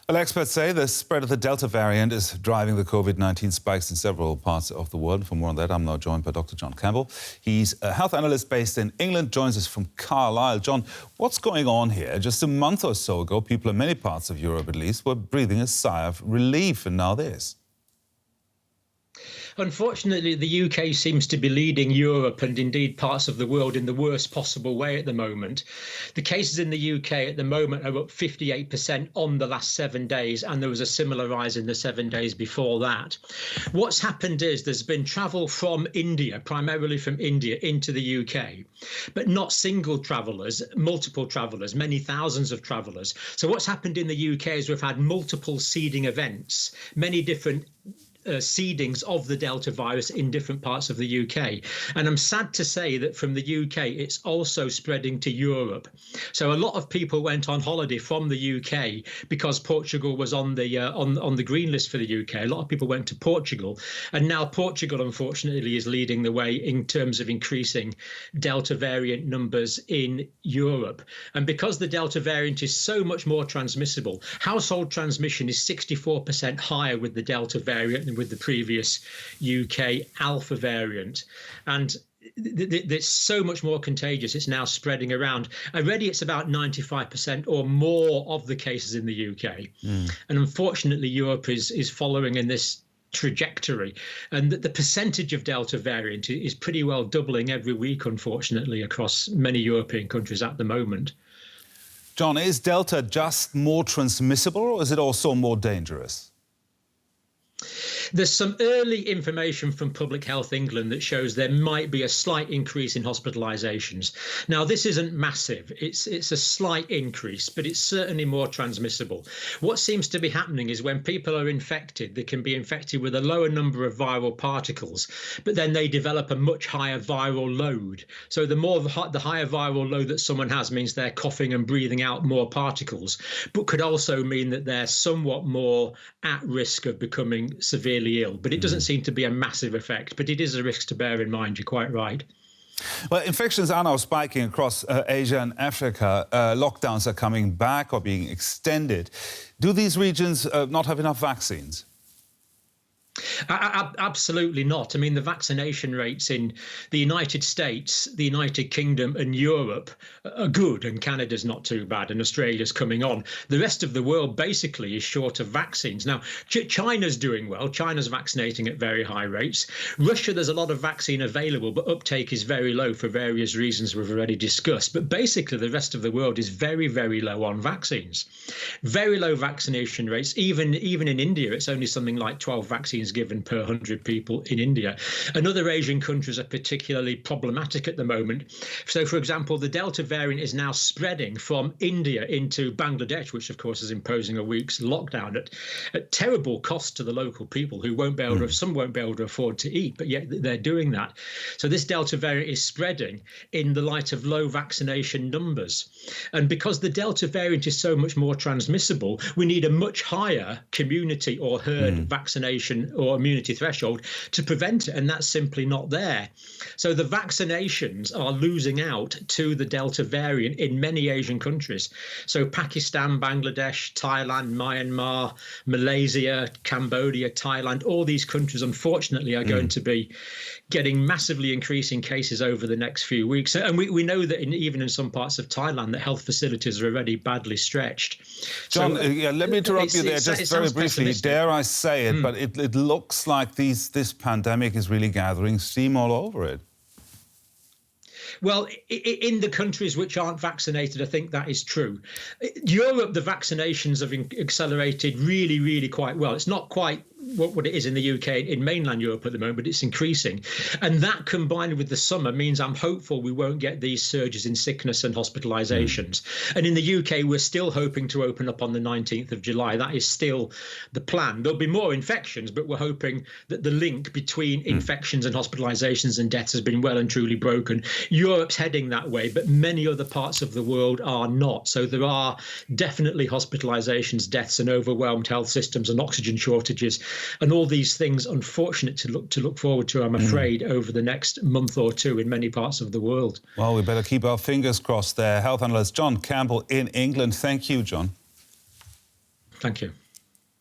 Well, experts say the spread of the Delta variant is driving the COVID-19 spikes in several parts of the world. For more on that, I'm now joined by Dr. John Campbell. He's a health analyst based in England, joins us from Carlisle. John, what's going on here? Just a month or so ago, people in many parts of Europe, at least, were breathing a sigh of relief, and now this. Unfortunately, the UK seems to be leading Europe and indeed parts of the world in the worst possible way at the moment. The cases in the UK at the moment are up 58% on the last 7 days, and there was a similar rise in the 7 days before that. What's happened is there's been travel from India, primarily from India, into the UK, but not single travellers, multiple travellers, many thousands of travellers. So what's happened in the UK is we've had multiple seeding events, many different seedings of the Delta virus in different parts of the UK. And I'm sad to say that from the UK, it's also spreading to Europe. So a lot of people went on holiday from the UK because Portugal was on the green list for the UK. A lot of people went to Portugal, and now Portugal, unfortunately, is leading the way in terms of increasing Delta variant numbers in Europe. And because the Delta variant is so much more transmissible, household transmission is 64% higher with the Delta variant than with the previous UK Alpha variant. And it's so much more contagious. It's now spreading around. Already it's about 95% or more of the cases in the UK. And unfortunately, Europe is following in this trajectory, and the percentage of Delta variant is pretty well doubling every week, unfortunately, across many European countries at the moment. John, is Delta just more transmissible, or is it also more dangerous? There's some early information from Public Health England that shows there might be a slight increase in hospitalisations. Now, this isn't massive. It's a slight increase, but it's certainly more transmissible. What seems to be happening is when people are infected, they can be infected with a lower number of viral particles, but then they develop a much higher viral load. So the higher viral load that someone has means they're coughing and breathing out more particles, but could also mean that they're somewhat more at risk of becoming severely ill. But it doesn't seem to be a massive effect, but it is a risk to bear in mind. You're quite right. Well, infections are now spiking across Asia and Africa. Lockdowns are coming back or being extended. Do these regions not have enough vaccines? Absolutely not. I mean, the vaccination rates in the United States, the United Kingdom and Europe are good, and Canada's not too bad, and Australia's coming on. The rest of the world basically is short of vaccines. Now, China's doing well. China's vaccinating at very high rates. Russia, there's a lot of vaccine available, but uptake is very low for various reasons we've already discussed. But basically, the rest of the world is very, very low on vaccines. Very low vaccination rates. Even in India, it's only something like 12 vaccines given per 100 people in India. And other Asian countries are particularly problematic at the moment. So, for example, the Delta variant is now spreading from India into Bangladesh, which, of course, is imposing a week's lockdown at terrible cost to the local people who won't be able to, some won't be able to afford to eat, but yet they're doing that. So this Delta variant is spreading in the light of low vaccination numbers. And because the Delta variant is so much more transmissible, we need a much higher community or herd vaccination or immunity threshold to prevent it, and that's simply not there. So the vaccinations are losing out to the Delta variant in many Asian countries. So Pakistan, Bangladesh, Thailand, Myanmar, Malaysia, Cambodia, Thailand, all these countries unfortunately are going to be getting massively increasing cases over the next few weeks. And we know that even in some parts of Thailand, the health facilities are already badly stretched. John, let me interrupt you there just very briefly. Dare I say it, but it looks like this pandemic is really gathering steam all over it. Well, in the countries which aren't vaccinated, I think that is true. Europe, the vaccinations have accelerated really, really quite well. It's not quite what it is in the UK, in mainland Europe at the moment, but it's increasing. And that combined with the summer means I'm hopeful we won't get these surges in sickness and hospitalisations. And in the UK, we're still hoping to open up on the 19th of July. That is still the plan. There'll be more infections, but we're hoping that the link between infections and hospitalisations and deaths has been well and truly broken. Europe's heading that way, but many other parts of the world are not. So there are definitely hospitalisations, deaths and overwhelmed health systems and oxygen shortages. And all these things, unfortunate to look forward to, I'm afraid, over the next month or two in many parts of the world. Well, we better keep our fingers crossed there. Health analyst John Campbell in England. Thank you, John. Thank you.